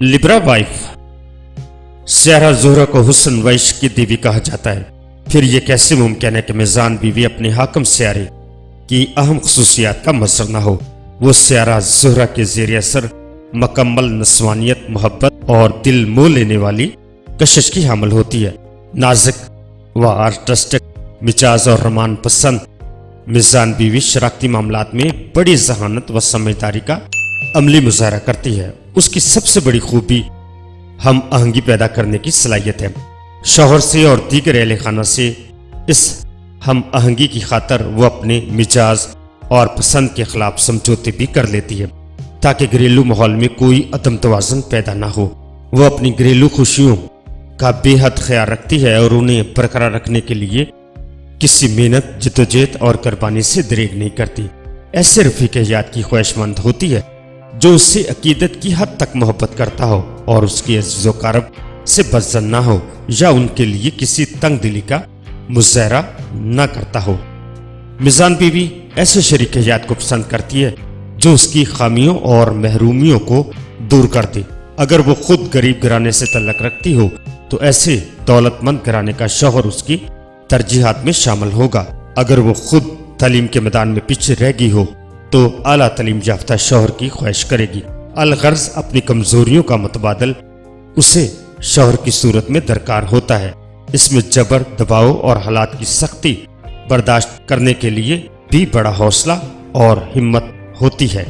Libra wife. सहरा ज़ोहरा को हुस्न व इश्क की देवी कहा जाता है। फिर ये कैसे मुमकिन है कि मिजान बीवी अपने हाकम स्यारे की अहम खसूसियात का मजर न हो। वो सहरा ज़ोहरा के ज़ेर असर मुकम्मल नस्वानियत, मोहब्बत और दिल मोह लेने वाली कशिश की हामिल होती है। नाजुक व आर्टिस्टिक मिजाज और रमान पसंद मिजान बीवी शराकती मामलात में बड़ी जहानत व समझदारी का अमली मुजाहरा करती है। उसकी सबसे बड़ी खूबी हम आहंगी पैदा करने की सलाहियत है। शौहर से और दीगर अहले खाना से इस हम आहंगी की खातर वो अपने मिजाज और पसंद के खिलाफ समझौते भी कर लेती है ताकि घरेलू माहौल में कोई अदम तवाज़ुन पैदा ना हो। वो अपनी घरेलू खुशियों का बेहद ख्याल रखती है और उन्हें बरकरार रखने के लिए किसी मेहनत, जद्दोजहद और कुर्बानी से दरेग नहीं करती। ऐसे रफीक हयात की ख्वाहिशमंद होती है जो उससे अकीदत की हद तक मोहब्बत करता हो और उसकी अज़ीज़ो कारब से बज़्ज़न ना हो या उनके लिए किसी तंग दिली का मुज़ाहरा ना करता हो। मिजान बीवी ऐसे शरीक हयात को पसंद करती है जो उसकी खामियों और महरूमियों को दूर कर दे। अगर वो खुद गरीब घराने से तल्लक रखती हो तो ऐसे दौलतमंद घराने का शौहर उसकी तरजीहात में शामिल होगा। अगर वो खुद तालीम के मैदान में पीछे रह गई हो तो आला तालीम याफ्ता शौहर की ख्वाहिश करेगी। अलगर्ज अपनी कमजोरियों का मुतबादल उसे शौहर की सूरत में दरकार होता है। इसमें जबर, दबाव और हालात की सख्ती बर्दाश्त करने के लिए भी बड़ा हौसला और हिम्मत होती है।